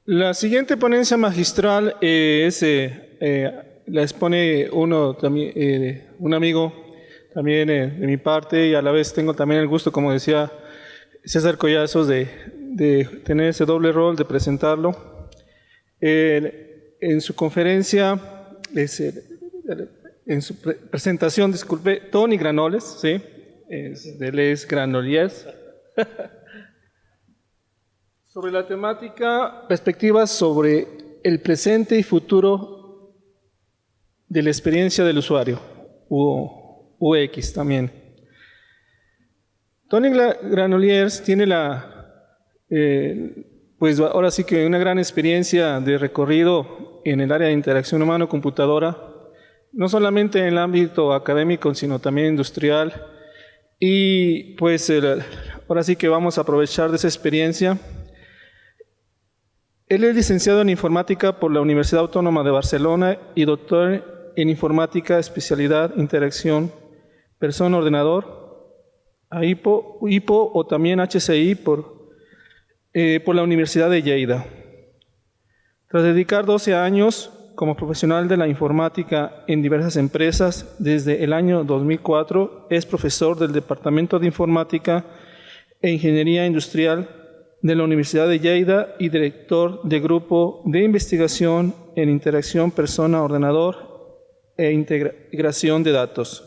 La siguiente ponencia magistral la expone un amigo también de mi parte, y a la vez tengo también el gusto, como decía César Collazos, de tener ese doble rol de presentarlo. En su conferencia, en su presentación, disculpe, Tony Granollers, ¿sí? Él es Granollers. Sobre la temática, perspectivas sobre el presente y futuro de la experiencia del usuario, UX también. Tony Granollers tiene pues ahora sí que una gran experiencia de recorrido en el área de interacción humano-computadora, no solamente en el ámbito académico, sino también industrial. Y pues ahora sí que vamos a aprovechar de esa experiencia. Él es licenciado en Informática por la Universidad Autónoma de Barcelona y doctor en Informática, especialidad Interacción Persona-Ordenador, IPO o también HCI por la Universidad de Lleida. Tras dedicar 12 años como profesional de la informática en diversas empresas, desde el año 2004 es profesor del Departamento de Informática e Ingeniería Industrial de la Universidad de Lleida y director de Grupo de Investigación en Interacción Persona-Ordenador e Integración de Datos,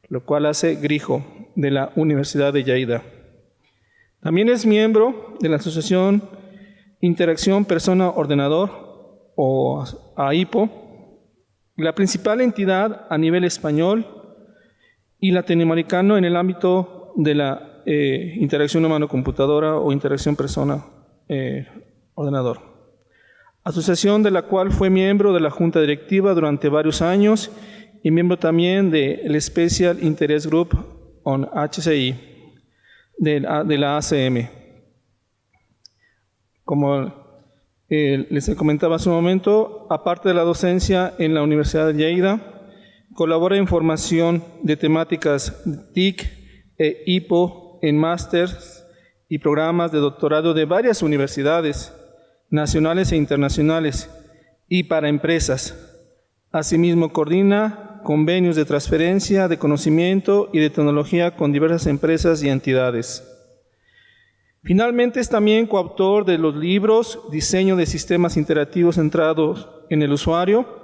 lo cual hace GRIJO de la Universidad de Lleida. También es miembro de la Asociación Interacción Persona-Ordenador o AIPO, la principal entidad a nivel español y latinoamericano en el ámbito de la interacción humano-computadora o interacción persona-ordenador. Asociación de la cual fue miembro de la Junta Directiva durante varios años y miembro también del Special Interest Group on HCI de la ACM. Como les comentaba hace un momento, aparte de la docencia en la Universidad de Lleida, colabora en formación de temáticas TIC e IPO en másters y programas de doctorado de varias universidades nacionales e internacionales y para empresas. Asimismo, coordina convenios de transferencia de conocimiento y de tecnología con diversas empresas y entidades. Finalmente, es también coautor de los libros Diseño de sistemas interactivos centrados en el usuario,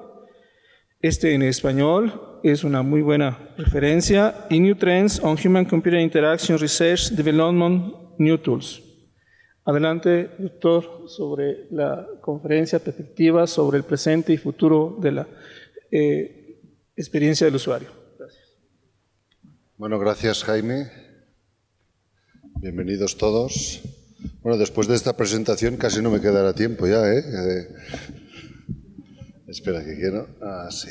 en español, es una muy buena referencia, y New Trends on Human Computer Interaction Research Development New Tools. Adelante, doctor, sobre la conferencia perspectiva sobre el presente y futuro de la experiencia del usuario. Gracias. Bueno, gracias, Jaime. Bienvenidos todos. Bueno, después de esta presentación casi no me quedará tiempo ya, ¿eh? Espera, que quiero... Ah, sí.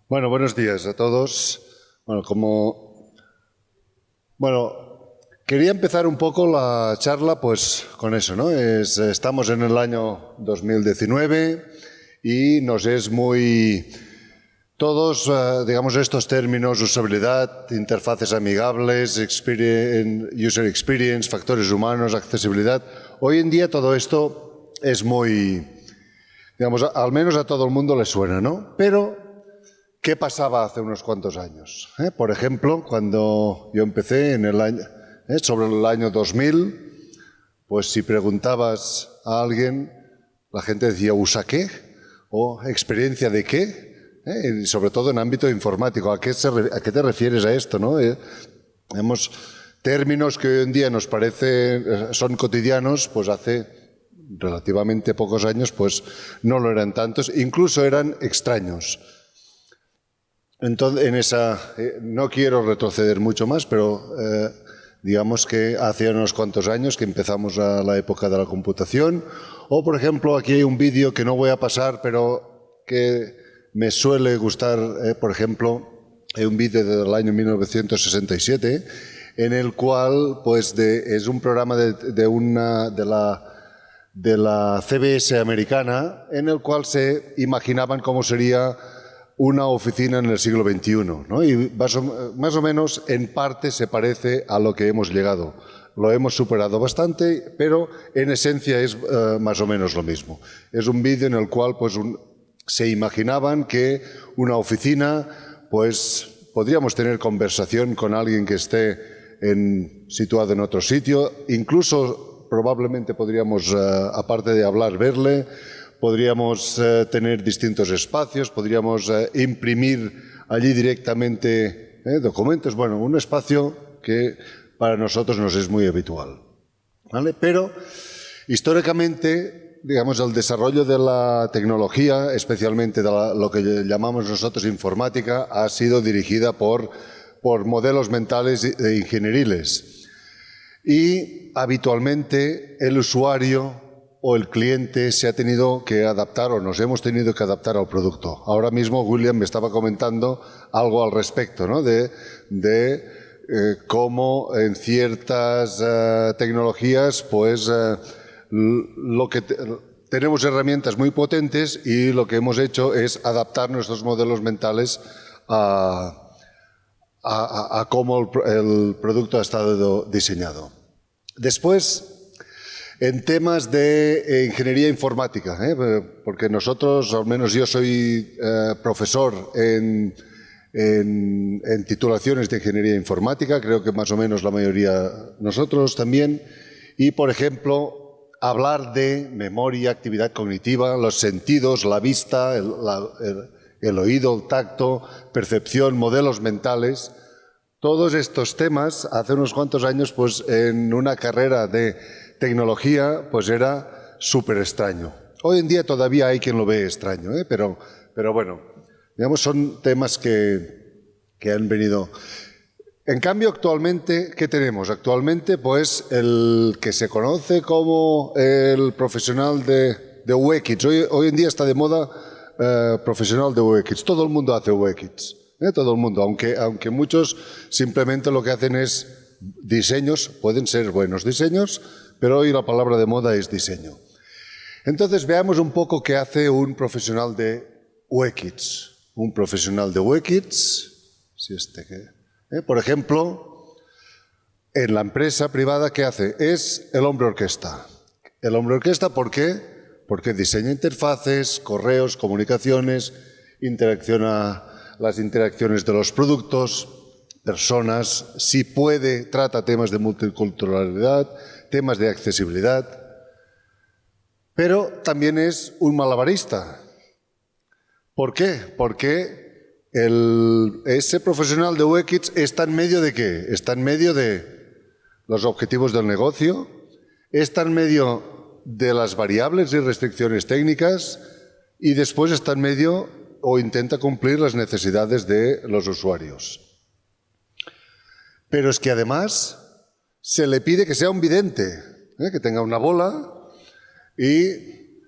Bueno, buenos días a todos. Quería empezar un poco la charla pues con eso, ¿no? Estamos en el año 2019 y nos es muy... Todos, digamos, estos términos, usabilidad, interfaces amigables, user experience, factores humanos, accesibilidad, hoy en día todo esto es muy, digamos, al menos a todo el mundo le suena, ¿no? Pero, ¿qué pasaba hace unos cuantos años? Por ejemplo, cuando yo empecé en el año, sobre el año 2000, pues si preguntabas a alguien, la gente decía, ¿usa qué? O ¿experiencia de qué? Y sobre todo en ámbito informático, ¿a qué te refieres a esto, no? Tenemos términos que hoy en día nos parecen, son cotidianos, pues hace relativamente pocos años pues no lo eran tantos, incluso eran extraños. Entonces, no quiero retroceder mucho más, pero digamos que hace unos cuantos años que empezamos a la época de la computación, o por ejemplo aquí hay un vídeo que no voy a pasar, pero que me suele gustar, por ejemplo, un vídeo del año 1967, en el cual pues es un programa de la CBS americana, en el cual se imaginaban cómo sería una oficina en el siglo XXI, ¿no? Y más o menos en parte se parece a lo que hemos llegado. lo hemos superado bastante, pero en esencia es más o menos lo mismo. Es un vídeo en el cual pues, se imaginaban que una oficina, pues podríamos tener conversación con alguien que esté situado en otro sitio, incluso probablemente podríamos, aparte de hablar, verle, podríamos tener distintos espacios, podríamos imprimir allí directamente documentos. Bueno, un espacio que para nosotros nos es muy habitual, ¿vale? Pero históricamente, digamos, el desarrollo de la tecnología, especialmente de lo que llamamos nosotros informática, ha sido dirigida por modelos mentales e ingenieriles. Y habitualmente el usuario o el cliente se ha tenido que adaptar o nos hemos tenido que adaptar al producto. Ahora mismo William me estaba comentando algo al respecto, ¿no? de cómo en ciertas tecnologías pues tenemos herramientas muy potentes y lo que hemos hecho es adaptar nuestros modelos mentales a cómo el producto ha estado diseñado. Después, en temas de ingeniería informática, porque nosotros, al menos yo soy profesor en titulaciones de ingeniería informática, creo que más o menos la mayoría nosotros también, y por ejemplo, hablar de memoria, actividad cognitiva, los sentidos, la vista, el oído, el tacto, percepción, modelos mentales. Todos estos temas, hace unos cuantos años, pues en una carrera de tecnología, pues era súper extraño. Hoy en día todavía hay quien lo ve extraño, pero bueno, digamos, son temas que han venido. En cambio, actualmente, ¿qué tenemos? Actualmente, pues, el que se conoce como el profesional de UX. Hoy en día está de moda profesional de UX. Todo el mundo hace UX. Todo el mundo, aunque muchos simplemente lo que hacen es diseños, pueden ser buenos diseños, pero hoy la palabra de moda es diseño. Entonces veamos un poco qué hace un profesional de UX. Un profesional de UX, por ejemplo, en la empresa privada, ¿qué hace? Es el hombre orquesta. El hombre orquesta, ¿por qué? Porque diseña interfaces, correos, comunicaciones, interacciona las interacciones de los productos, personas, si puede, trata temas de multiculturalidad, temas de accesibilidad, pero también es un malabarista. ¿Por qué? Porque ese profesional de UX está en medio de ¿qué? Está en medio de los objetivos del negocio, está en medio de las variables y restricciones técnicas y después está en medio o intenta cumplir las necesidades de los usuarios. Pero es que además se le pide que sea un vidente, que tenga una bola y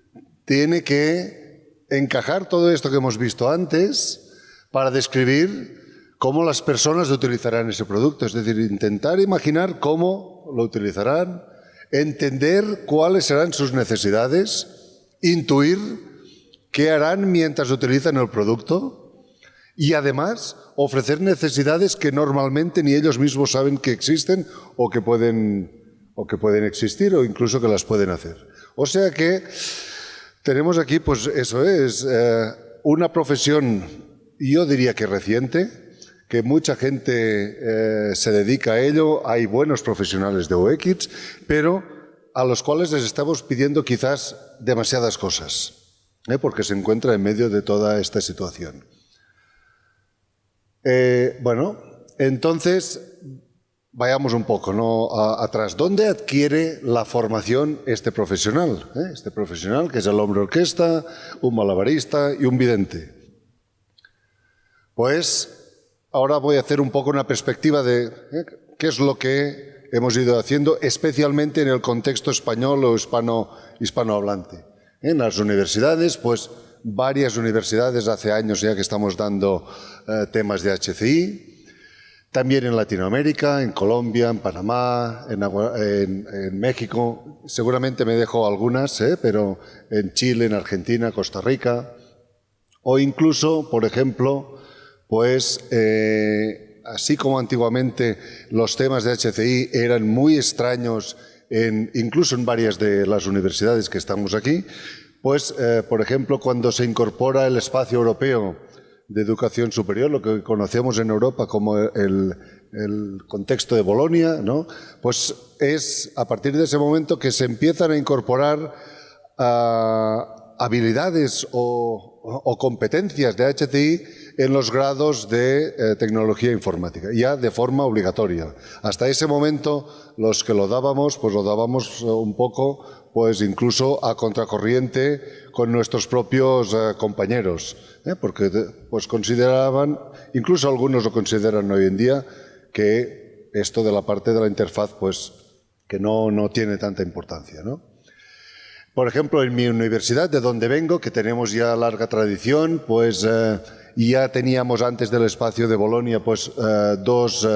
tiene que encajar todo esto que hemos visto antes para describir cómo las personas utilizarán ese producto. Es decir, intentar imaginar cómo lo utilizarán, entender cuáles serán sus necesidades, intuir qué harán mientras utilizan el producto y además ofrecer necesidades que normalmente ni ellos mismos saben que existen o que pueden existir o incluso que las pueden hacer. O sea que tenemos aquí, pues eso es una profesión, yo diría que reciente, que mucha gente se dedica a ello, hay buenos profesionales de UX, pero a los cuales les estamos pidiendo quizás demasiadas cosas, porque se encuentra en medio de toda esta situación. Bueno, entonces vayamos un poco atrás. ¿Dónde adquiere la formación este profesional? Este profesional que es el hombre orquesta, un malabarista y un vidente. Pues ahora voy a hacer un poco una perspectiva de qué es lo que hemos ido haciendo, especialmente en el contexto español o hispanohablante. En las universidades, pues varias universidades, hace años ya que estamos dando temas de HCI, también en Latinoamérica, en Colombia, en Panamá, en México, seguramente me dejo algunas, pero en Chile, en Argentina, Costa Rica, o incluso, por ejemplo, pues así como antiguamente los temas de HCI eran muy extraños, incluso en varias de las universidades que estamos aquí, pues, por ejemplo, cuando se incorpora el espacio europeo de educación superior, lo que conocemos en Europa como el contexto de Bolonia, ¿no? Pues es a partir de ese momento que se empiezan a incorporar habilidades o competencias de HCI en los grados de tecnología informática, ya de forma obligatoria. Hasta ese momento, los que lo dábamos, pues lo dábamos un poco, pues incluso a contracorriente con nuestros propios compañeros, porque pues consideraban, incluso algunos lo consideran hoy en día, que esto de la parte de la interfaz, pues que no tiene tanta importancia, ¿no? Por ejemplo, en mi universidad, de donde vengo, que tenemos ya larga tradición, pues ya teníamos antes del espacio de Bolonia pues dos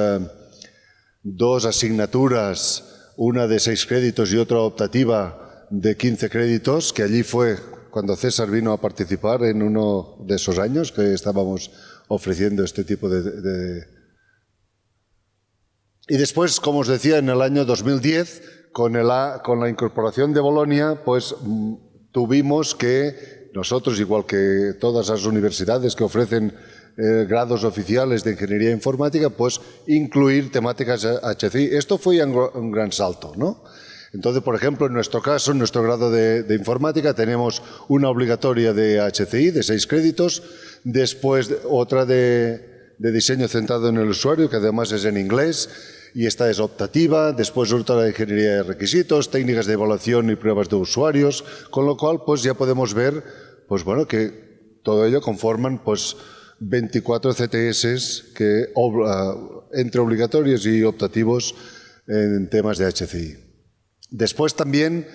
asignaturas, una de 6 créditos y otra optativa de 15 créditos, que allí fue cuando César vino a participar en uno de esos años que estábamos ofreciendo este tipo de... Y después, como os decía, en el año 2010, con la incorporación de Bolonia, pues tuvimos que nosotros, igual que todas las universidades que ofrecen grados oficiales de ingeniería informática, pues incluir temáticas HCI. Esto fue un gran salto, ¿no? Entonces, por ejemplo, en nuestro caso, en nuestro grado de informática, tenemos una obligatoria de HCI de 6 créditos, después otra de diseño centrado en el usuario, que además es en inglés, y esta es optativa, después otra de ingeniería de requisitos, técnicas de evaluación y pruebas de usuarios, con lo cual pues ya podemos ver pues bueno, que todo ello conforman pues 24 CTS que, entre obligatorios y optativos en temas de HCI. Después también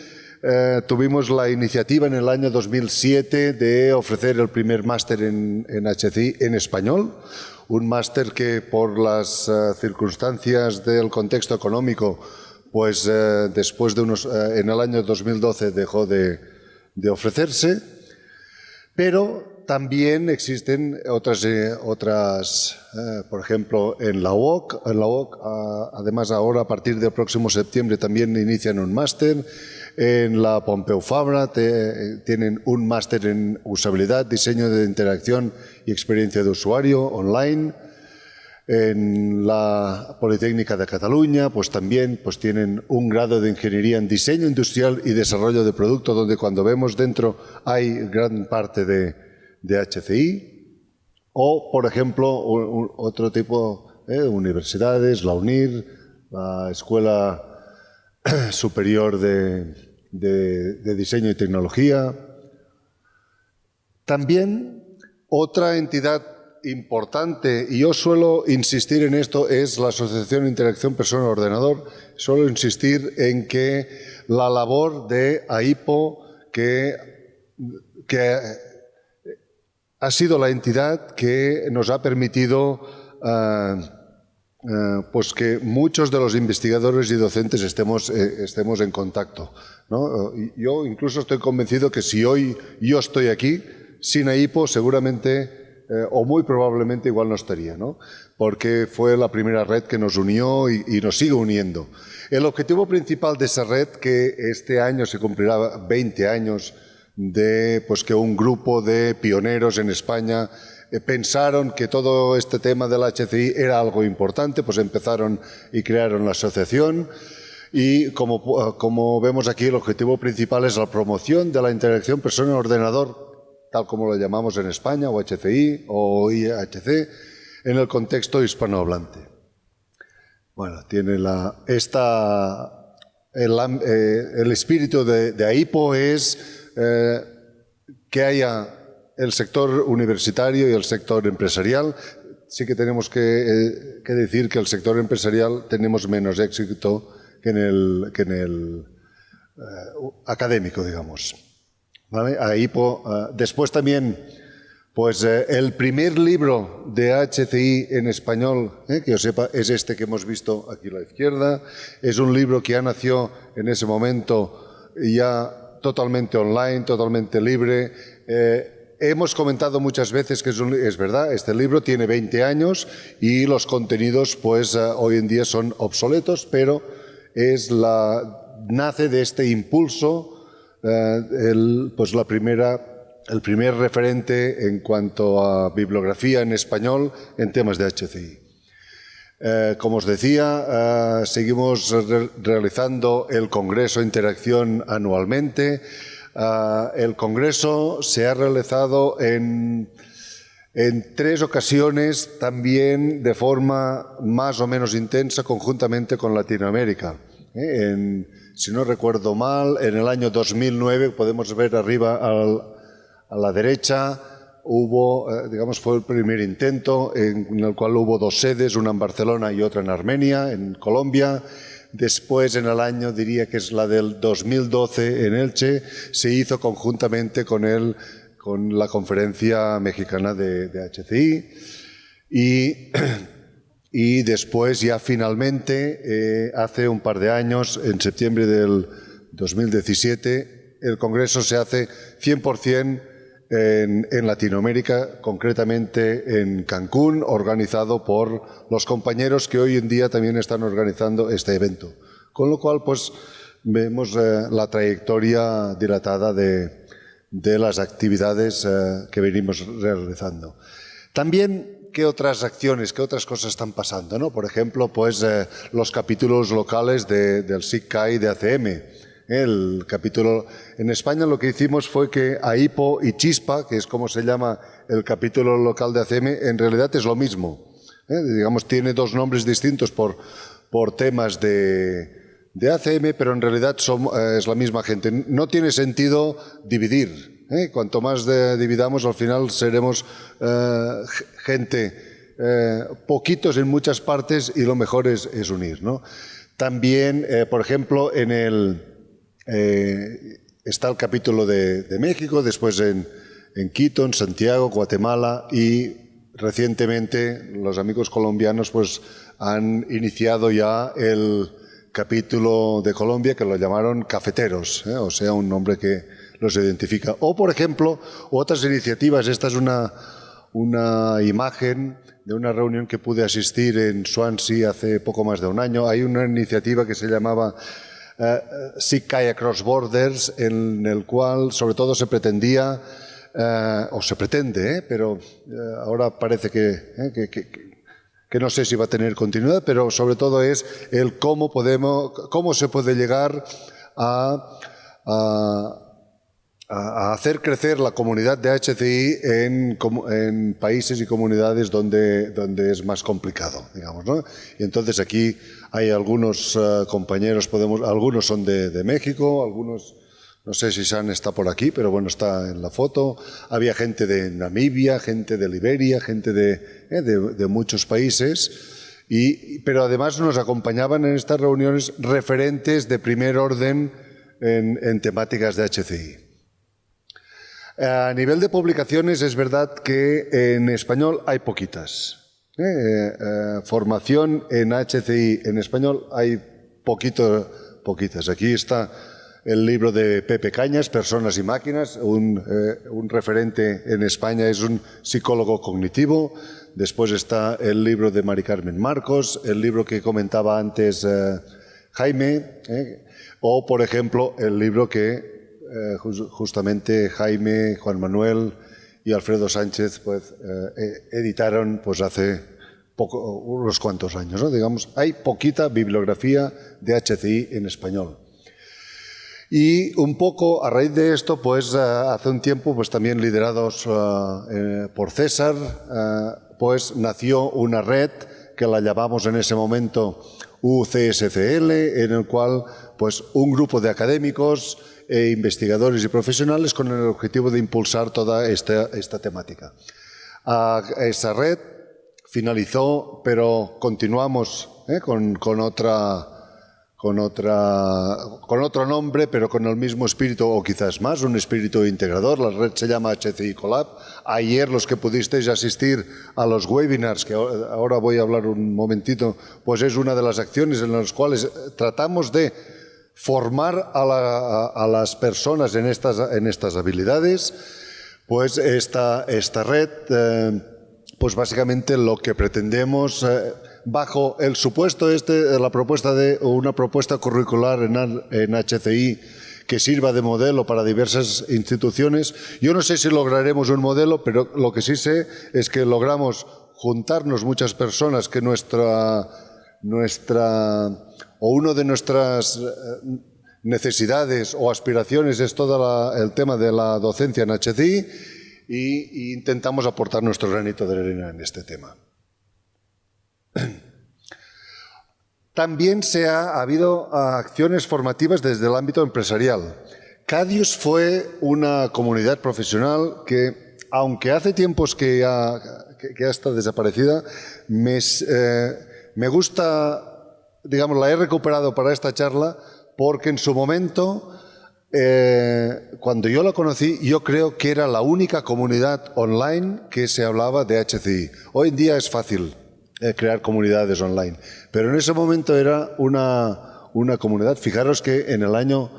tuvimos la iniciativa en el año 2007 de ofrecer el primer máster en HCI en español, un máster que por las circunstancias del contexto económico, pues después de en el año 2012 dejó de ofrecerse, pero también existen otras por ejemplo, en la UOC, además ahora a partir del próximo septiembre también inician un máster. En la Pompeu Fabra tienen un máster en usabilidad, diseño de interacción y experiencia de usuario online. En la Politécnica de Cataluña pues también pues tienen un grado de ingeniería en diseño industrial y desarrollo de producto, donde cuando vemos dentro hay gran parte de HCI. O, por ejemplo, otro tipo de universidades, la UNIR, la Escuela Superior de Diseño y Tecnología. También otra entidad importante, y yo suelo insistir en esto, es la Asociación Interacción Persona-Ordenador. Suelo insistir en que la labor de AIPO, que ha sido la entidad que nos ha permitido pues que muchos de los investigadores y docentes estemos en contacto, ¿no? Yo incluso estoy convencido que si hoy yo estoy aquí, sin AIPO seguramente o muy probablemente igual no estaría, ¿no? Porque fue la primera red que nos unió y nos sigue uniendo. El objetivo principal de esa red, que este año se cumplirá 20 años de pues que un grupo de pioneros en España pensaron que todo este tema del HCI era algo importante, pues empezaron y crearon la asociación. Y como vemos aquí, el objetivo principal es la promoción de la interacción persona-ordenador, tal como lo llamamos en España, o HCI o IHC, en el contexto hispanohablante. Bueno, tiene el espíritu de AIPO es que haya el sector universitario y el sector empresarial. Sí que tenemos que decir que el sector empresarial tenemos menos éxito que en el académico, digamos. ¿Vale? AIPO. Después también, pues el primer libro de HCI en español, que yo sepa, es este que hemos visto aquí a la izquierda. Es un libro que ya nació en ese momento ya totalmente online, totalmente libre. hemos comentado muchas veces que es verdad, este libro tiene 20 años y los contenidos pues hoy en día son obsoletos, pero nace de este impulso el primer referente en cuanto a bibliografía en español en temas de HCI. Como os decía, seguimos realizando el Congreso Interacción anualmente. El Congreso se ha realizado en 3 ocasiones también de forma más o menos intensa conjuntamente con Latinoamérica. Si no recuerdo mal, en el año 2009, podemos ver arriba a la derecha, fue el primer intento en el cual hubo 2 sedes, una en Barcelona y otra en Armenia, en Colombia. Después, en el año, diría que es la del 2012 en Elche, se hizo conjuntamente con la Conferencia Mexicana de HCI. Y después, ya finalmente, hace un par de años, en septiembre del 2017, el Congreso se hace 100% en Latinoamérica, concretamente en Cancún, organizado por los compañeros que hoy en día también están organizando este evento. Con lo cual, pues, vemos la trayectoria dilatada de las actividades que venimos realizando. También, ¿qué otras acciones, qué otras cosas están pasando, ¿no? Por ejemplo, pues, los capítulos locales del SICCAI de ACM. El capítulo en España lo que hicimos fue que AIPO y Chispa, que es como se llama el capítulo local de ACM, en realidad es lo mismo. Digamos, tiene 2 nombres distintos por temas de ACM, pero en realidad es la misma gente. No tiene sentido dividir. Cuanto más dividamos, al final seremos gente, poquitos en muchas partes, y lo mejor es unir, ¿no? También, por ejemplo, está el capítulo de México, después en Quito, en Santiago, Guatemala, y recientemente los amigos colombianos pues han iniciado ya el capítulo de Colombia, que lo llamaron Cafeteros, o sea, un nombre que los identifica. O, por ejemplo, otras iniciativas. Esta es una imagen de una reunión que pude asistir en Swansea hace poco más de un año. Hay una iniciativa que se llamaba SICCAI Across Borders, en el cual sobre todo se pretendía, o se pretende, pero ahora parece que no sé si va a tener continuidad, pero sobre todo es el cómo se puede llegar a hacer crecer la comunidad de HCI en países y comunidades donde es más complicado, digamos, ¿no? Y entonces aquí hay algunos compañeros, algunos son de México, algunos, no sé si San está por aquí, pero bueno, está en la foto. Había gente de Namibia, gente de Liberia, gente de muchos países, pero además nos acompañaban en estas reuniones referentes de primer orden en temáticas de HCI. A nivel de publicaciones, es verdad que en español hay poquitas. Formación en HCI en español hay poquitas. Aquí está el libro de Pepe Cañas, Personas y Máquinas, un referente en España, es un psicólogo cognitivo. Después está el libro de Mari Carmen Marcos, el libro que comentaba antes Jaime, o, por ejemplo, el libro que justamente Jaime, Juan Manuel y Alfredo Sánchez pues, editaron pues, hace unos cuantos años, ¿no? Digamos, hay poquita bibliografía de HCI en español. Y un poco a raíz de esto, pues hace un tiempo, pues también liderados por César, pues nació una red que la llamamos en ese momento UCSCL, en el cual pues un grupo de académicos, investigadores y profesionales con el objetivo de impulsar toda esta temática. Esa red finalizó, pero continuamos con otro nombre, pero con el mismo espíritu, o quizás más, un espíritu integrador. La red se llama HCI Collab. Ayer, los que pudisteis asistir a los webinars, que ahora voy a hablar un momentito, pues es una de las acciones en las cuales tratamos de formar a las personas en estas habilidades, Pues esta red, pues básicamente lo que pretendemos, bajo el supuesto la propuesta de una propuesta curricular en HCI que sirva de modelo para diversas instituciones. Yo no sé si lograremos un modelo, pero lo que sí sé es que logramos juntarnos muchas personas que una de nuestras necesidades o aspiraciones es todo el tema de la docencia en HCI y intentamos aportar nuestro granito de arena en este tema. También ha habido acciones formativas desde el ámbito empresarial. Cadius fue una comunidad profesional que, aunque hace tiempos que ya está desaparecida, me gusta, digamos, la he recuperado para esta charla porque en su momento, cuando yo la conocí, yo creo que era la única comunidad online que se hablaba de HCI. Hoy en día es fácil crear comunidades online, pero en ese momento era una comunidad. Fijaros que en el año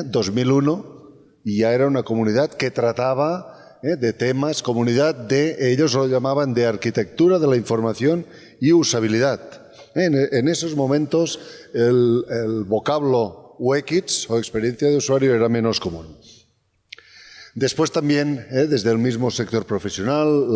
2001 ya era una comunidad que trataba de temas, ellos lo llamaban de arquitectura de la información y usabilidad. En esos momentos el vocablo UX o experiencia de usuario era menos común. Después también, desde el mismo sector profesional,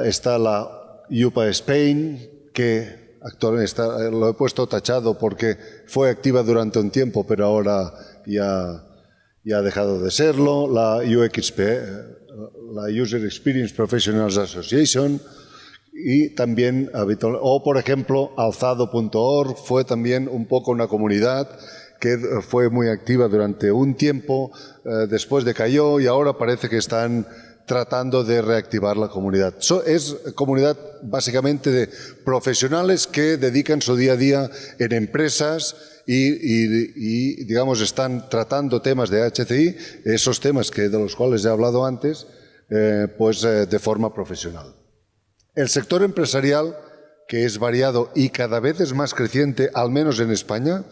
está la UPA Spain, que actualmente lo he puesto tachado porque fue activa durante un tiempo, pero ahora ya ha dejado de serlo. La UXP, la User Experience Professionals Association, y también, o por ejemplo, alzado.org fue también un poco una comunidad que fue muy activa durante un tiempo, después decayó y ahora parece que están tratando de reactivar la comunidad. Es comunidad básicamente de profesionales que dedican su día a día en empresas y digamos, están tratando temas de HCI, esos temas de los cuales he hablado antes, pues de forma profesional. El sector empresarial, que es variado y cada vez es más creciente, al menos en España,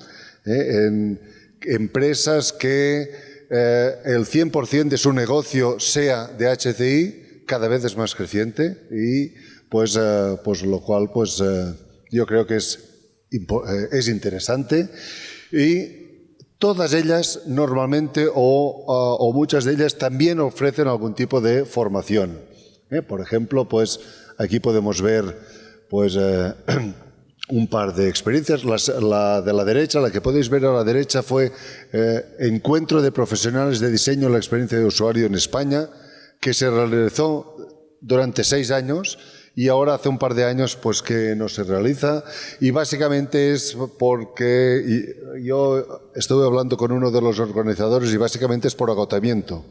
en empresas que el 100% de su negocio sea de HCI, cada vez es más creciente y pues lo cual pues yo creo que es interesante, y todas ellas normalmente o muchas de ellas también ofrecen algún tipo de formación. Por ejemplo, pues aquí podemos ver pues un par de experiencias. La de la derecha, la que podéis ver a la derecha, fue Encuentro de Profesionales de Diseño en la Experiencia de Usuario en España, que se realizó durante 6 años y ahora hace un par de años pues que no se realiza, y básicamente es porque yo estuve hablando con uno de los organizadores y básicamente es por agotamiento,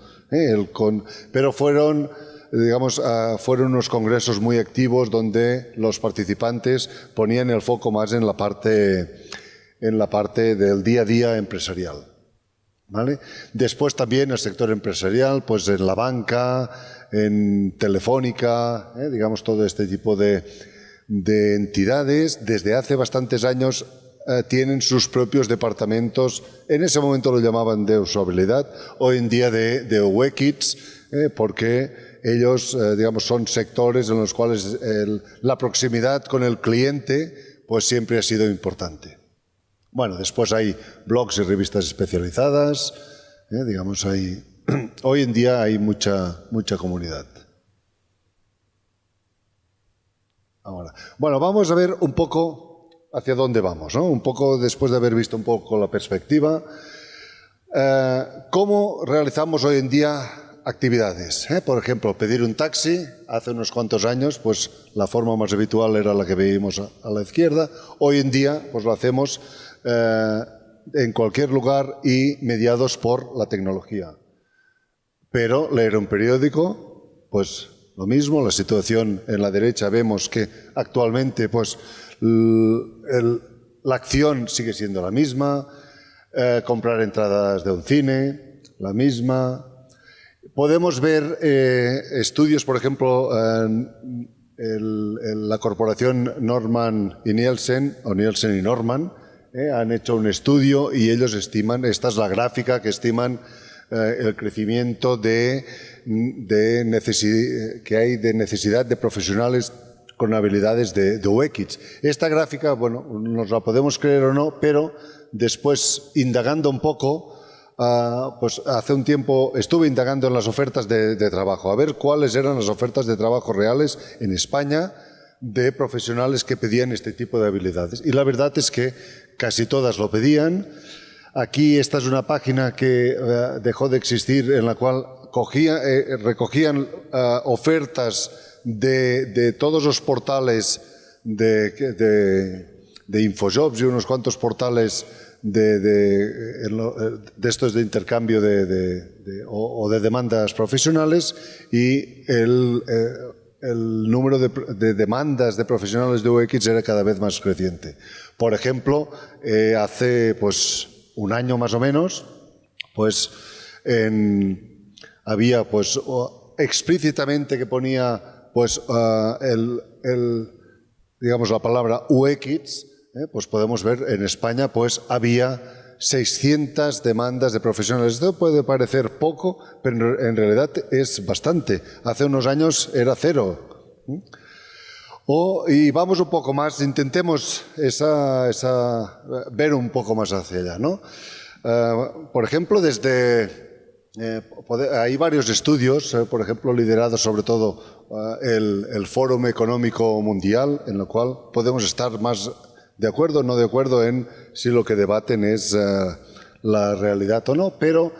pero fueron unos congresos muy activos donde los participantes ponían el foco más en la parte del día a día empresarial. ¿Vale? Después también el sector empresarial, pues en la banca, en Telefónica, digamos todo este tipo de entidades, desde hace bastantes años tienen sus propios departamentos. En ese momento lo llamaban de usabilidad, hoy en día de UX, porque ellos, digamos, son sectores en los cuales la proximidad con el cliente pues siempre ha sido importante. Bueno, después hay blogs y revistas especializadas, digamos, hoy en día hay mucha comunidad. Ahora, bueno, vamos a ver un poco hacia dónde vamos, ¿no? Un poco después de haber visto un poco la perspectiva. ¿Cómo realizamos hoy en día actividades? Por ejemplo, pedir un taxi. Hace unos cuantos años, pues la forma más habitual era la que veíamos a la izquierda. Hoy en día, pues lo hacemos en cualquier lugar y mediados por la tecnología. Pero leer un periódico, pues lo mismo. La situación en la derecha vemos que actualmente pues la acción sigue siendo la misma. Comprar entradas de un cine, la misma. Podemos ver estudios, por ejemplo, la corporación Norman y Nielsen, o Nielsen y Norman, han hecho un estudio y ellos estiman, esta es la gráfica que estiman el crecimiento de de necesidad de profesionales con habilidades de UX. Esta gráfica, bueno, nos la podemos creer o no, pero después, indagando un poco, pues hace un tiempo estuve indagando en las ofertas de trabajo, a ver cuáles eran las ofertas de trabajo reales en España de profesionales que pedían este tipo de habilidades. Y la verdad es que casi todas lo pedían. Aquí esta es una página que dejó de existir, en la cual recogían ofertas de todos los portales de Infojobs y unos cuantos portales de estos de intercambio o de demandas profesionales, y el número de demandas de profesionales de UX era cada vez más creciente. Por ejemplo, hace pues un año más o menos, pues había pues explícitamente que ponía pues digamos la palabra UX, pues podemos ver en España pues había 600 demandas de profesionales. Esto puede parecer poco, pero en realidad es bastante. Hace unos años era 0. Y vamos un poco más, intentemos ver un poco más hacia allá, ¿no? Por ejemplo, hay varios estudios, por ejemplo, liderados sobre todo el Foro Económico Mundial, en lo cual podemos estar más de acuerdo o no de acuerdo en si lo que debaten es la realidad o no, pero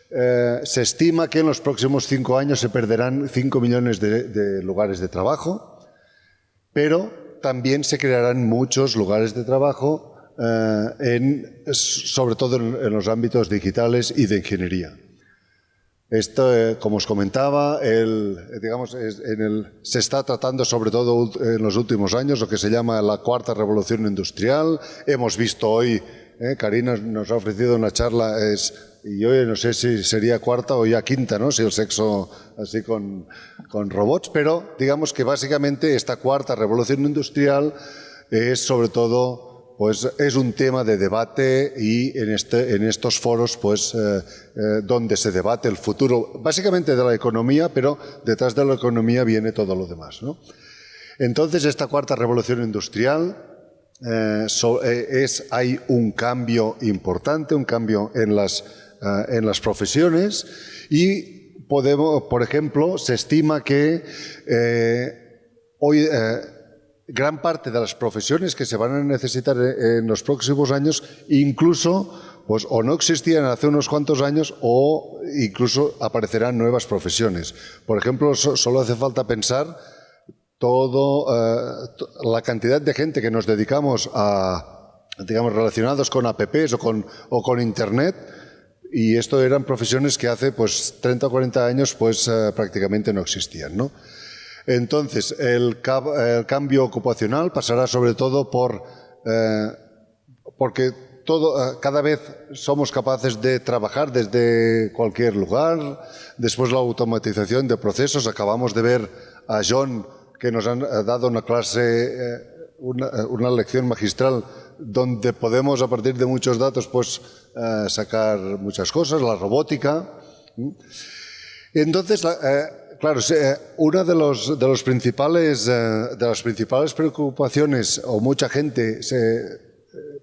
se estima que en los próximos 5 años se perderán 5 millones de lugares de trabajo, pero también se crearán muchos lugares de trabajo, sobre todo en los ámbitos digitales y de ingeniería. Esto, como os comentaba, se está tratando sobre todo en los últimos años lo que se llama la cuarta revolución industrial. Hemos visto hoy, Karina nos ha ofrecido una charla, y yo no sé si sería cuarta o ya quinta, ¿no? Si el sexo así con robots, pero digamos que básicamente esta cuarta revolución industrial es sobre todo pues es un tema de debate, y en estos foros pues donde se debate el futuro básicamente de la economía, pero detrás de la economía viene todo lo demás, ¿no? Entonces, esta cuarta revolución industrial hay un cambio importante, un cambio en las profesiones, y por ejemplo, se estima que hoy gran parte de las profesiones que se van a necesitar en los próximos años incluso pues o no existían hace unos cuantos años, o incluso aparecerán nuevas profesiones. Por ejemplo, solo hace falta pensar la cantidad de gente que nos dedicamos digamos, relacionados con apps o con Internet, y esto eran profesiones que hace pues 30 o 40 años pues prácticamente no existían, ¿no? Entonces, el cambio ocupacional pasará sobre todo porque cada vez somos capaces de trabajar desde cualquier lugar. Después, la automatización de procesos. Acabamos de ver a John, que nos han dado una clase, una lección magistral, donde podemos, a partir de muchos datos, pues sacar muchas cosas, la robótica. Entonces, claro, una de las principales preocupaciones, o mucha gente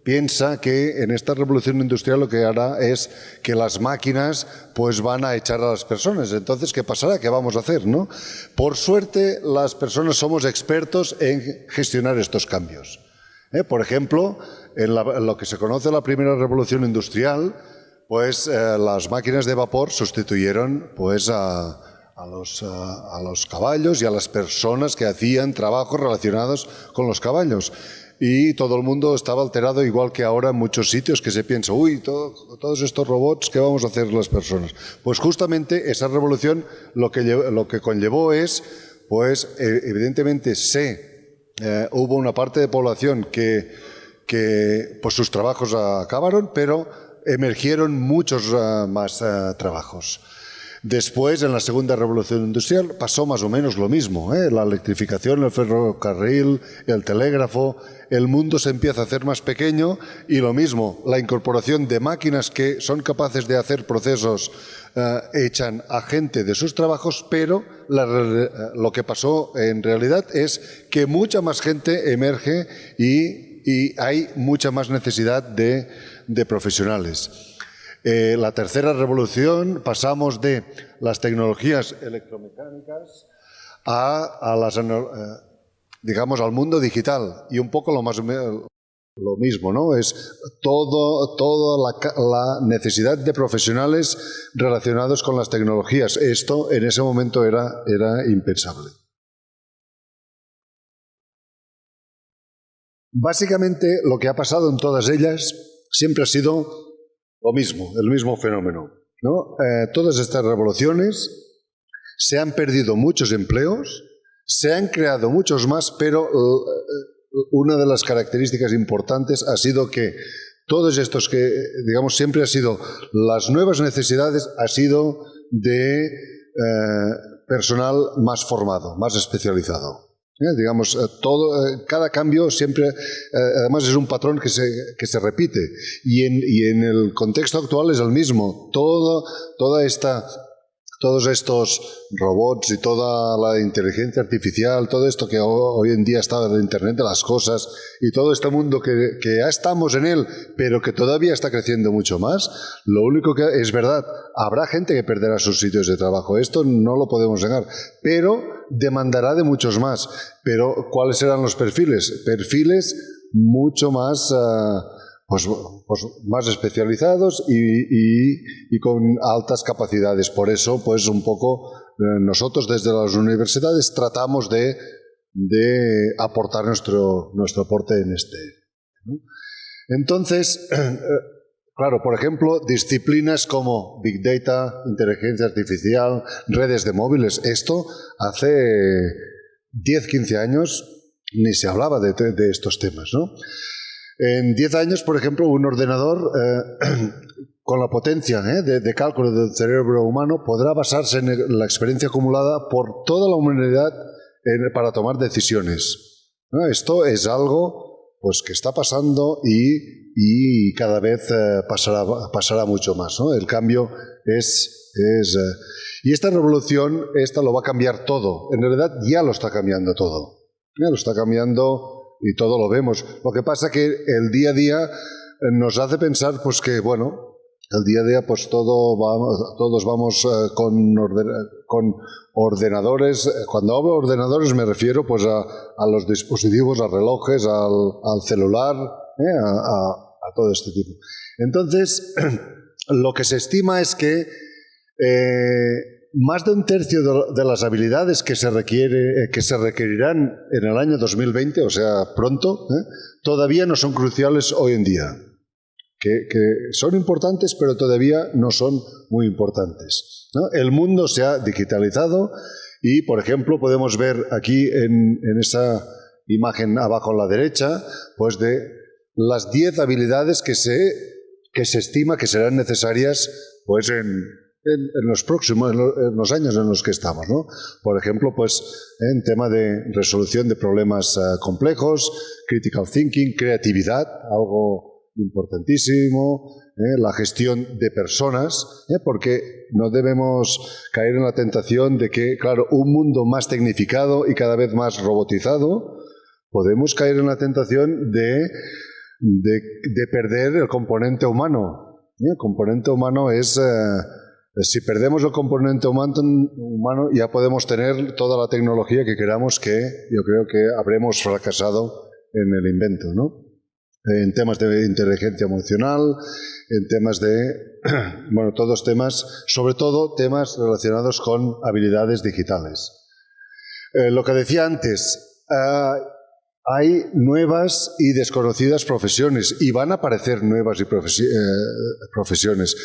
piensa que en esta revolución industrial lo que hará es que las máquinas pues van a echar a las personas. Entonces, ¿qué pasará? ¿Qué vamos a hacer, no? Por suerte, las personas somos expertos en gestionar estos cambios. Por ejemplo, en lo que se conoce la primera revolución industrial, pues las máquinas de vapor sustituyeron pues a los caballos y a las personas que hacían trabajos relacionados con los caballos. Y todo el mundo estaba alterado, igual que ahora en muchos sitios, que se piensa, uy, todos estos robots, ¿qué vamos a hacer las personas? Pues justamente esa revolución lo que conllevó es, pues evidentemente hubo una parte de población que pues sus trabajos acabaron, pero emergieron muchos más trabajos. Después, en la segunda revolución industrial, pasó más o menos lo mismo, La electrificación, el ferrocarril, el telégrafo, el mundo se empieza a hacer más pequeño, y lo mismo, la incorporación de máquinas que son capaces de hacer procesos echan a gente de sus trabajos, pero lo que pasó en realidad es que mucha más gente emerge y hay mucha más necesidad de profesionales. La tercera revolución, pasamos de las tecnologías electromecánicas a las, digamos, al mundo digital, y un poco lo mismo, ¿no? Es toda la necesidad de profesionales relacionados con las tecnologías. Esto en ese momento era impensable. Básicamente, lo que ha pasado en todas ellas siempre ha sido lo mismo, el mismo fenómeno, ¿no? Todas estas revoluciones, se han perdido muchos empleos, se han creado muchos más, pero una de las características importantes ha sido que todos estos que, digamos, siempre ha sido las nuevas necesidades, ha sido de personal más formado, más especializado. Digamos, cada cambio siempre, además es un patrón que se repite, y en el contexto actual es el mismo. Todos estos robots y toda la inteligencia artificial, todo esto que hoy en día está en el Internet de las cosas, y todo este mundo que ya estamos en él, pero que todavía está creciendo mucho más, lo único que es verdad, habrá gente que perderá sus sitios de trabajo, esto no lo podemos negar, pero demandará de muchos más. Pero ¿cuáles serán los perfiles? Perfiles mucho más pues más especializados y con altas capacidades. Por eso, pues un poco nosotros desde las universidades tratamos de aportar nuestro aporte en este, ¿no? Entonces, claro, por ejemplo, disciplinas como Big Data, inteligencia artificial, redes de móviles, esto hace 10, 15 años ni se hablaba de estos temas, ¿no? En 10 años, por ejemplo, un ordenador con la potencia de cálculo del cerebro humano podrá basarse en la experiencia acumulada por toda la humanidad para tomar decisiones, ¿no? Esto es algo pues que está pasando y cada vez pasará mucho más, ¿no? El cambio y esta revolución, lo va a cambiar todo. En realidad ya lo está cambiando todo. Ya lo está cambiando y todo lo vemos. Lo que pasa que el día a día nos hace pensar pues que, bueno, el día a día pues todos vamos con ordenadores. Cuando hablo de ordenadores me refiero pues a los dispositivos, a relojes, al celular, a todo este tipo. Entonces, lo que se estima es que más de un tercio de las habilidades que se requerirán en el año 2020, o sea, pronto, todavía no son cruciales hoy en día. Que son importantes, pero todavía no son muy importantes, ¿no? El mundo se ha digitalizado y, por ejemplo, podemos ver aquí en esa imagen abajo a la derecha, pues de las 10 habilidades que se estima que serán necesarias pues en los años en los que estamos, ¿no? Por ejemplo, pues en tema de resolución de problemas complejos, critical thinking, creatividad, algo importantísimo, la gestión de personas, porque no debemos caer en la tentación de que, claro, un mundo más tecnificado y cada vez más robotizado, podemos caer en la tentación de perder el componente humano. El componente humano es... si perdemos el componente humano, ya podemos tener toda la tecnología que queramos, que yo creo que habremos fracasado en el invento, ¿no? En temas de inteligencia emocional, en temas bueno, todos temas, sobre todo temas relacionados con habilidades digitales. Lo que decía antes, hay nuevas y desconocidas profesiones y van a aparecer nuevas profesiones.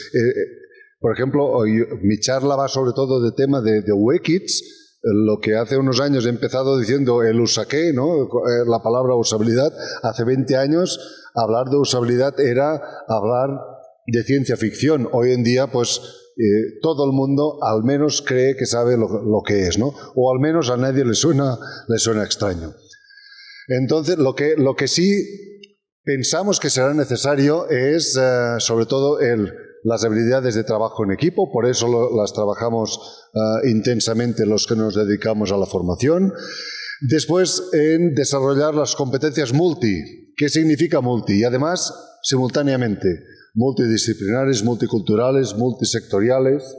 Por ejemplo, mi charla va sobre todo de tema de UX, lo que hace unos años he empezado diciendo el usaqué, ¿no? La palabra usabilidad. Hace 20 años hablar de usabilidad era hablar de ciencia ficción. Hoy en día, pues todo el mundo al menos cree que sabe lo que es, ¿no? O al menos a nadie le suena extraño. Entonces, lo que sí pensamos que será necesario es sobre todo las habilidades de trabajo en equipo, por eso las trabajamos intensamente los que nos dedicamos a la formación. Después, en desarrollar las competencias multi. ¿Qué significa multi? Y además, simultáneamente, multidisciplinares, multiculturales, multisectoriales.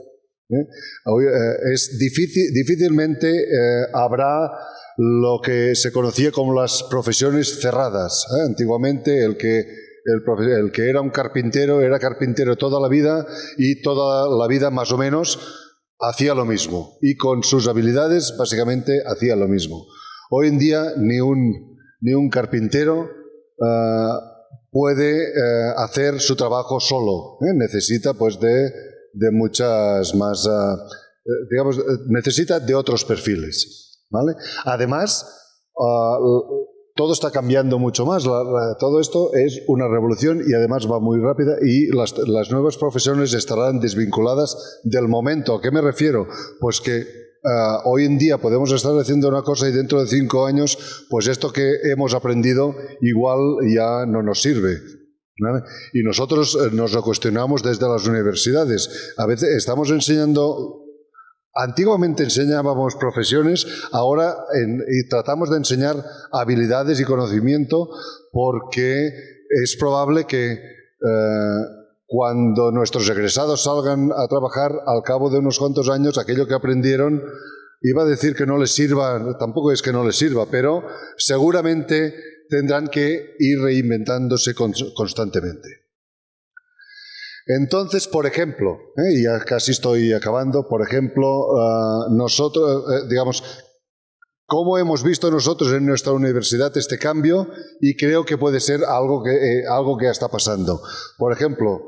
Difícilmente habrá lo que se conocía como las profesiones cerradas. Antiguamente el que era un carpintero era carpintero toda la vida y toda la vida más o menos hacía lo mismo y con sus habilidades básicamente hacía lo mismo. Hoy en día ni un carpintero puede hacer su trabajo solo. Necesita pues de muchas más, digamos, necesita de otros perfiles, ¿vale? Además, todo está cambiando mucho más. Todo esto es una revolución y además va muy rápida y las nuevas profesiones estarán desvinculadas del momento. ¿A qué me refiero? Pues que hoy en día podemos estar haciendo una cosa y dentro de 5 años, pues esto que hemos aprendido igual ya no nos sirve, ¿vale? Y nosotros nos lo cuestionamos desde las universidades. A veces estamos enseñando, antiguamente enseñábamos profesiones, ahora y tratamos de enseñar habilidades y conocimiento porque es probable que cuando nuestros egresados salgan a trabajar, al cabo de unos cuantos años, aquello que aprendieron, iba a decir que no les sirva, tampoco es que no les sirva, pero seguramente tendrán que ir reinventándose constantemente. Entonces, por ejemplo, y ya casi estoy acabando, por ejemplo, nosotros, digamos, ¿cómo hemos visto nosotros en nuestra universidad este cambio? Y creo que puede ser algo que ya está pasando. Por ejemplo,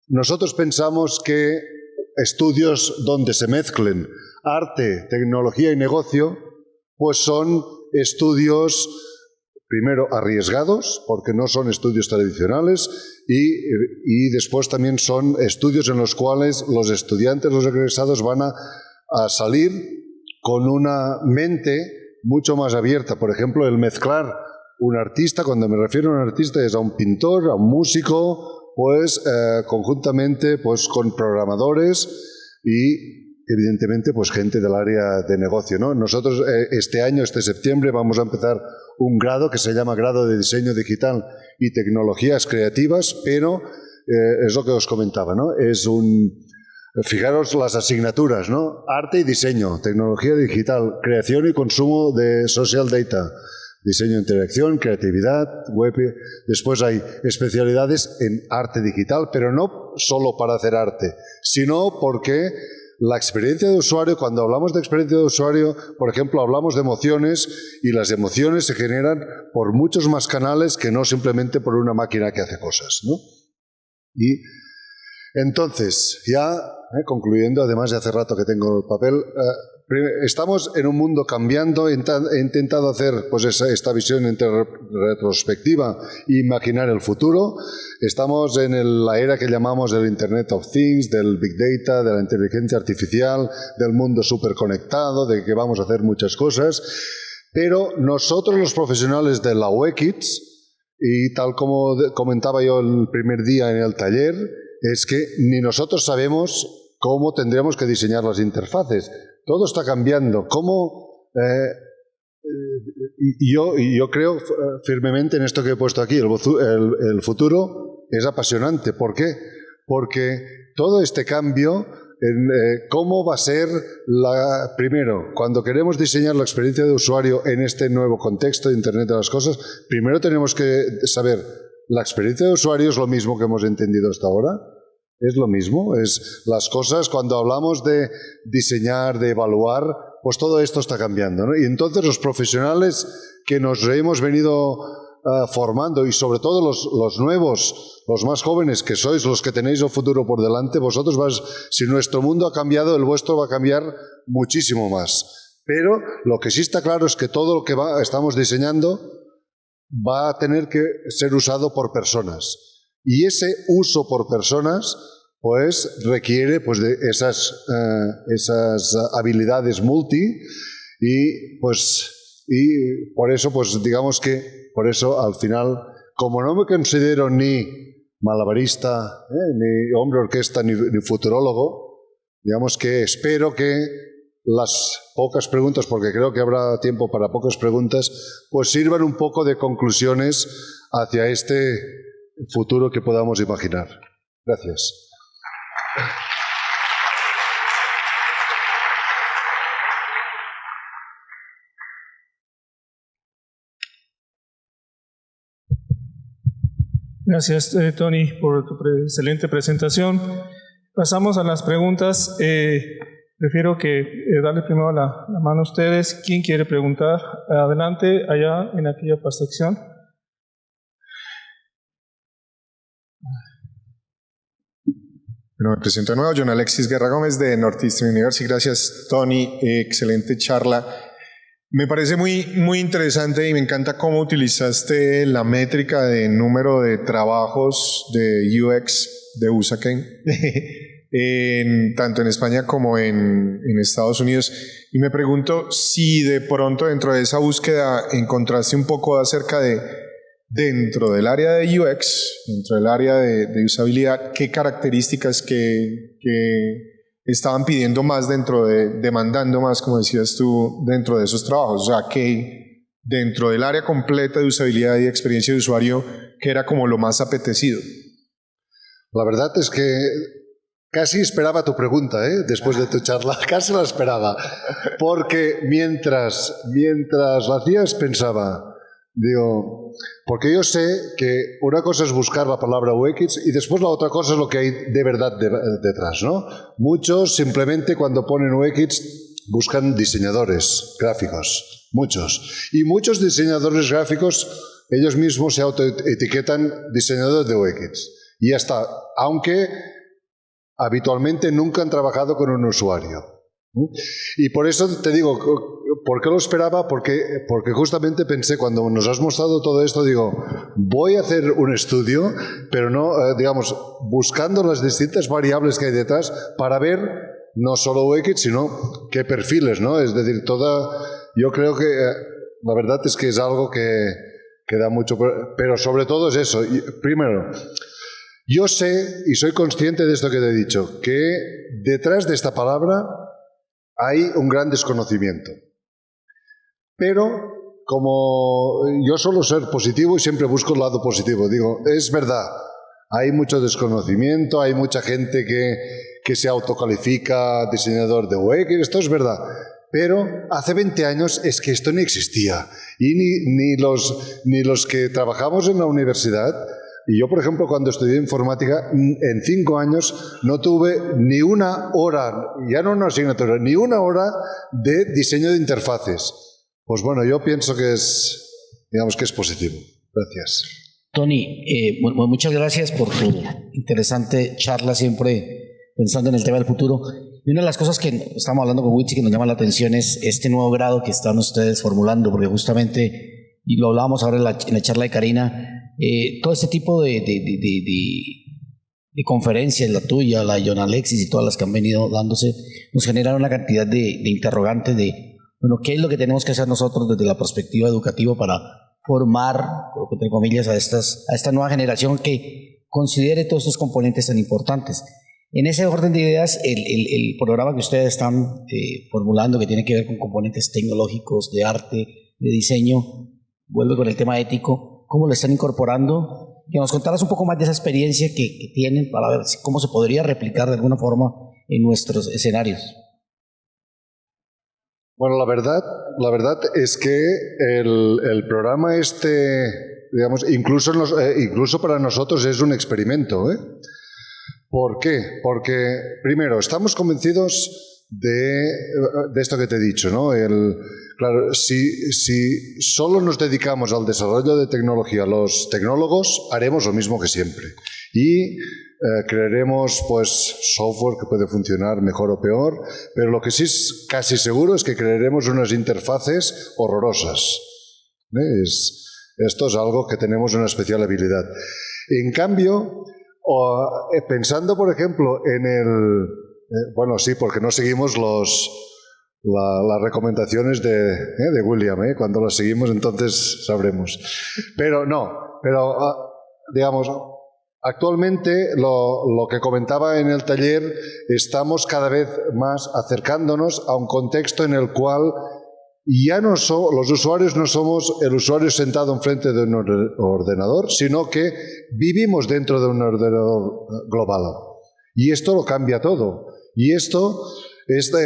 nosotros pensamos que estudios donde se mezclen arte, tecnología y negocio, pues son estudios, primero, arriesgados, porque no son estudios tradicionales, y después también son estudios en los cuales los estudiantes, los egresados, van a salir con una mente mucho más abierta. Por ejemplo, el mezclar un artista, cuando me refiero a un artista, es a un pintor, a un músico, pues conjuntamente pues, con programadores y evidentemente pues gente del área de negocio, ¿no? Nosotros este año, este septiembre, vamos a empezar un grado que se llama Grado de Diseño Digital y Tecnologías Creativas, pero es lo que os comentaba, ¿no? Fijaros las asignaturas, ¿no? Arte y diseño, tecnología digital, creación y consumo de social data, diseño de interacción, creatividad, web. Después hay especialidades en arte digital, pero no solo para hacer arte, sino porque la experiencia de usuario, cuando hablamos de experiencia de usuario, por ejemplo, hablamos de emociones y las emociones se generan por muchos más canales que no simplemente por una máquina que hace cosas, ¿no? Y entonces, ya concluyendo, además de hace rato que tengo el papel, estamos en un mundo cambiando. He intentado hacer pues, esta visión entre retrospectiva e imaginar el futuro. Estamos en la era que llamamos del Internet of Things, del Big Data, de la inteligencia artificial, del mundo superconectado, de que vamos a hacer muchas cosas. Pero nosotros, los profesionales de la UX, y tal como comentaba yo el primer día en el taller, es que ni nosotros sabemos cómo tendremos que diseñar las interfaces. Todo está cambiando. Yo creo firmemente en esto que he puesto aquí. El futuro es apasionante. ¿Por qué? Porque todo este cambio, ¿cómo va a ser primero, cuando queremos diseñar la experiencia de usuario en este nuevo contexto de Internet de las Cosas, primero tenemos que saber, ¿la experiencia de usuario es lo mismo que hemos entendido hasta ahora? ¿Es lo mismo? Es las cosas, cuando hablamos de diseñar, de evaluar, pues todo esto está cambiando, ¿no? Y entonces los profesionales que nos hemos venido formando, y sobre todo los nuevos, los más jóvenes, que sois los que tenéis el futuro por delante, si nuestro mundo ha cambiado, el vuestro va a cambiar muchísimo más. Pero lo que sí está claro es que todo lo que estamos diseñando va a tener que ser usado por personas. Y ese uso por personas pues requiere pues de esas habilidades multi y por eso pues digamos que por eso al final, como no me considero ni malabarista, ni hombre orquesta, ni futurólogo. Digamos que espero que las pocas preguntas, porque creo que habrá tiempo para pocas preguntas, pues sirvan un poco de conclusiones hacia este futuro que podamos imaginar. Gracias. Gracias, Tony, por tu excelente presentación. Pasamos a las preguntas. Prefiero que darle primero la mano a ustedes. ¿Quién quiere preguntar? Adelante, allá en aquella sección. Bueno, me presento de nuevo, John Alexis Guerra Gómez de Northeastern University. Gracias, Tony. Excelente charla. Me parece muy interesante y me encanta cómo utilizaste la métrica de número de trabajos de UX de USACHEN, tanto en España como en Estados Unidos. Y me pregunto si de pronto dentro de esa búsqueda encontraste un poco acerca de, dentro del área de UX, dentro del área de usabilidad, qué características que estaban pidiendo más demandando más, como decías tú, dentro de esos trabajos. O sea, que dentro del área completa de usabilidad y experiencia de usuario, que era como lo más apetecido. La verdad es que casi esperaba tu pregunta, después de tu charla, casi la esperaba, porque mientras la hacías pensaba, digo, porque yo sé que una cosa es buscar la palabra UX y después la otra cosa es lo que hay de verdad detrás, ¿no? Muchos simplemente cuando ponen UX buscan diseñadores gráficos, muchos. Y muchos diseñadores gráficos, ellos mismos se autoetiquetan diseñadores de UX. Y ya está, aunque habitualmente nunca han trabajado con un usuario. Y por eso te digo, ¿por qué lo esperaba? Porque justamente pensé, cuando nos has mostrado todo esto, digo, voy a hacer un estudio, pero no, digamos, buscando las distintas variables que hay detrás para ver no solo UX, sino qué perfiles, ¿no? Es decir, yo creo que la verdad es que es algo que da mucho, pero sobre todo es eso. Primero, yo sé y soy consciente de esto que te he dicho, que detrás de esta palabra hay un gran desconocimiento. Pero como yo suelo ser positivo y siempre busco el lado positivo, digo, es verdad, hay mucho desconocimiento, hay mucha gente que se autocalifica diseñador de UX, esto es verdad. Pero hace 20 años es que esto no existía. Y ni los que trabajamos en la universidad. Y yo, por ejemplo, cuando estudié informática, en 5 años no tuve ni una hora, ya no una asignatura, ni una hora de diseño de interfaces. Pues bueno, yo pienso que digamos que es positivo. Gracias. Tony, muchas gracias por tu interesante charla, siempre pensando en el tema del futuro. Y una de las cosas que estamos hablando con Witsi que nos llama la atención es este nuevo grado que están ustedes formulando, porque justamente, y lo hablábamos ahora en la charla de Karina, todo este tipo de conferencias, la tuya, la de John Alexis y todas las que han venido dándose, nos generan una cantidad de interrogantes de, bueno, ¿qué es lo que tenemos que hacer nosotros desde la perspectiva educativa para formar, entre comillas, a esta nueva generación que considere todos estos componentes tan importantes? En ese orden de ideas, el programa que ustedes están formulando, que tiene que ver con componentes tecnológicos, de arte, de diseño, vuelve con el tema ético, ¿cómo lo están incorporando? Que nos contaras un poco más de esa experiencia que tienen para ver cómo se podría replicar de alguna forma en nuestros escenarios. Bueno, la verdad es que el programa digamos, incluso para nosotros es un experimento, ¿Por qué? Porque, primero, estamos convencidos de esto que te he dicho, ¿no? Claro, si solo nos dedicamos al desarrollo de tecnología, los tecnólogos haremos lo mismo que siempre. Y crearemos pues software que puede funcionar mejor o peor, pero lo que sí es casi seguro es que crearemos unas interfaces horrorosas. Esto es algo que tenemos una especial habilidad. En cambio, pensando, por ejemplo, bueno, sí, porque no seguimos las recomendaciones de William, cuando las seguimos entonces sabremos. Pero no, digamos, Actualmente, lo que comentaba en el taller, estamos cada vez más acercándonos a un contexto en el cual ya no los usuarios no somos el usuario sentado enfrente de un ordenador, sino que vivimos dentro de un ordenador global. Y esto lo cambia todo. Y esto,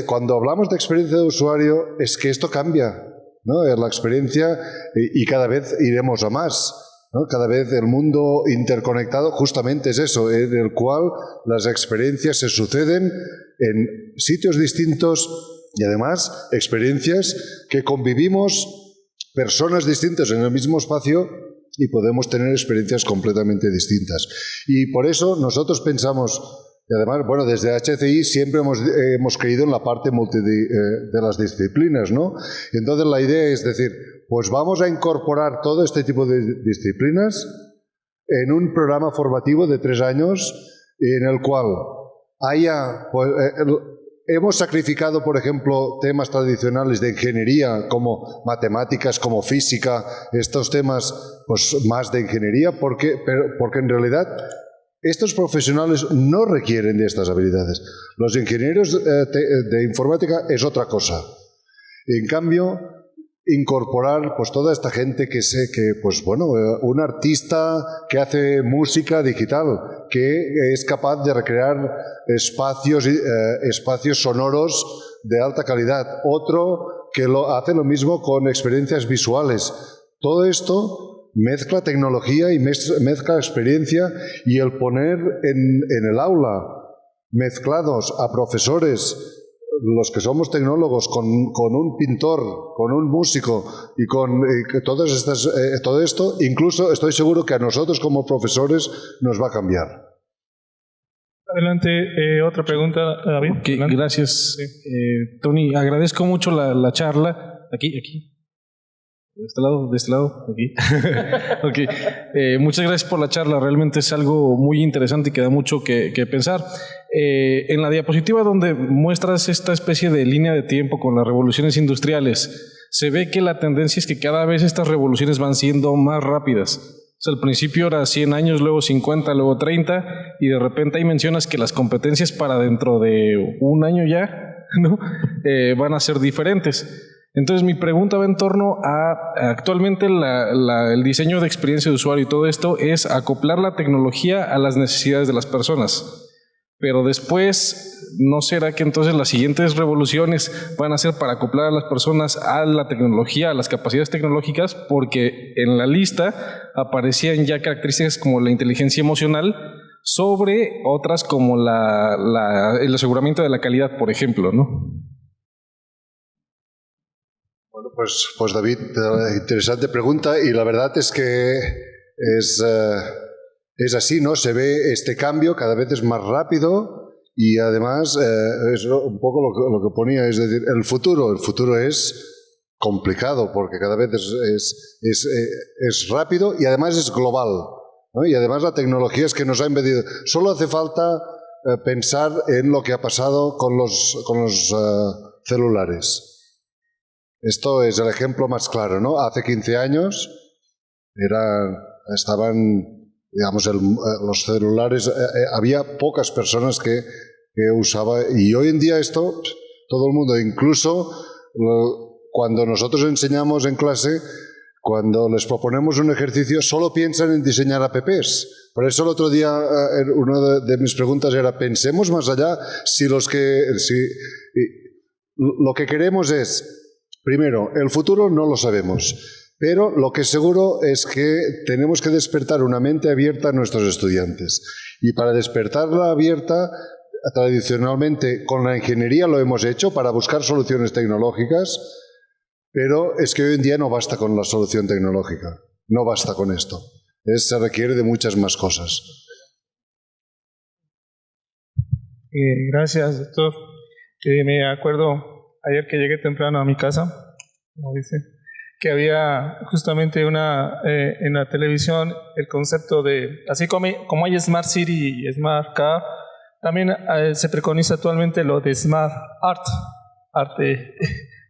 cuando hablamos de experiencia de usuario, es que esto cambia, ¿no? La experiencia, y cada vez iremos a más, ¿no? Cada vez el mundo interconectado justamente es eso, en el cual las experiencias se suceden en sitios distintos y además experiencias que convivimos personas distintas en el mismo espacio y podemos tener experiencias completamente distintas. Y por eso nosotros pensamos, y además, bueno, desde HCI siempre hemos creído en la parte de las disciplinas, ¿no? Y entonces la idea es decir, pues vamos a incorporar todo este tipo de disciplinas en un programa formativo de 3 años en el cual haya... Pues, hemos sacrificado, por ejemplo, temas tradicionales de ingeniería como matemáticas, como física, estos temas pues, más de ingeniería, porque en realidad estos profesionales no requieren de estas habilidades. Los ingenieros de informática es otra cosa. En cambio, incorporar pues toda esta gente que sé que, pues bueno, un artista que hace música digital, que es capaz de recrear espacios sonoros de alta calidad, otro que hace lo mismo con experiencias visuales. Todo esto mezcla tecnología y mezcla experiencia, y el poner en el aula mezclados a profesores, los que somos tecnólogos, con un pintor, con un músico y con todo esto, incluso estoy seguro que a nosotros como profesores nos va a cambiar. Adelante, otra pregunta, David. Okay, gracias, Tony. Agradezco mucho la charla. Aquí. De este lado, aquí. Okay. Muchas gracias por la charla, realmente es algo muy interesante y que da mucho que pensar. En la diapositiva donde muestras esta especie de línea de tiempo con las revoluciones industriales, se ve que la tendencia es que cada vez estas revoluciones van siendo más rápidas. O sea, al principio era 100 años, luego 50, luego 30, y de repente ahí mencionas que las competencias para dentro de un año ya, ¿no? Van a ser diferentes. Entonces mi pregunta va en torno a actualmente el diseño de experiencia de usuario y todo esto es acoplar la tecnología a las necesidades de las personas. Pero después, ¿no será que entonces las siguientes revoluciones van a ser para acoplar a las personas a la tecnología, a las capacidades tecnológicas? Porque en la lista aparecían ya características como la inteligencia emocional sobre otras como el aseguramiento de la calidad, por ejemplo, ¿no? Bueno, pues David, interesante pregunta, y la verdad es que es así, ¿no? Se ve este cambio cada vez es más rápido, y además es un poco lo que ponía, es decir, el futuro es complicado porque cada vez es rápido y además es global, ¿no? Y además la tecnología es que nos ha invadido. Solo hace falta pensar en lo que ha pasado con los celulares. Esto es el ejemplo más claro, ¿no? Hace 15 años estaban, digamos, los celulares, había pocas personas que usaban, y hoy en día esto, todo el mundo, incluso cuando nosotros enseñamos en clase, cuando les proponemos un ejercicio, solo piensan en diseñar apps. Por eso el otro día, una de mis preguntas era, pensemos más allá, lo que queremos es, primero, el futuro no lo sabemos, pero lo que es seguro es que tenemos que despertar una mente abierta a nuestros estudiantes. Y para despertarla abierta, tradicionalmente con la ingeniería lo hemos hecho para buscar soluciones tecnológicas, pero es que hoy en día no basta con la solución tecnológica, no basta con esto. Se requiere de muchas más cosas. Gracias, doctor. Me acuerdo ayer que llegué temprano a mi casa, como dice, que había justamente en la televisión el concepto de, así como hay Smart City y Smart Car, también se preconiza actualmente lo de Smart arte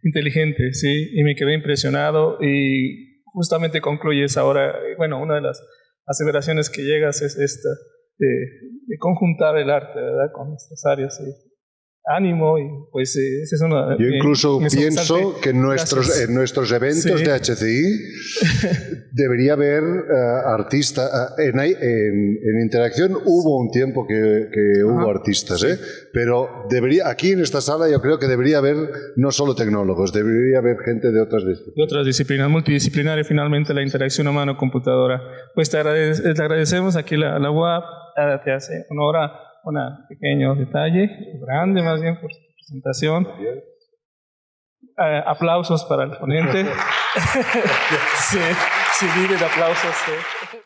inteligente, ¿sí? Y me quedé impresionado, y justamente concluyes ahora, bueno, una de las aseveraciones que llegas es esta, de conjuntar el arte, ¿verdad?, con nuestras áreas. Ánimo, y pues esa es una... Yo incluso pienso que en nuestros eventos sí. de HCI debería haber artistas. En Interacción hubo un tiempo que hubo artistas, sí. Pero aquí en esta sala yo creo que debería haber no solo tecnólogos, debería haber gente de otras disciplinas. De otras disciplinas, multidisciplinaria, finalmente la interacción humano-computadora. Pues te agradecemos aquí la UAP, te hace honor a un pequeño detalle, grande más bien por su presentación. Aplausos para el ponente. Sí, vive de aplausos. Sí.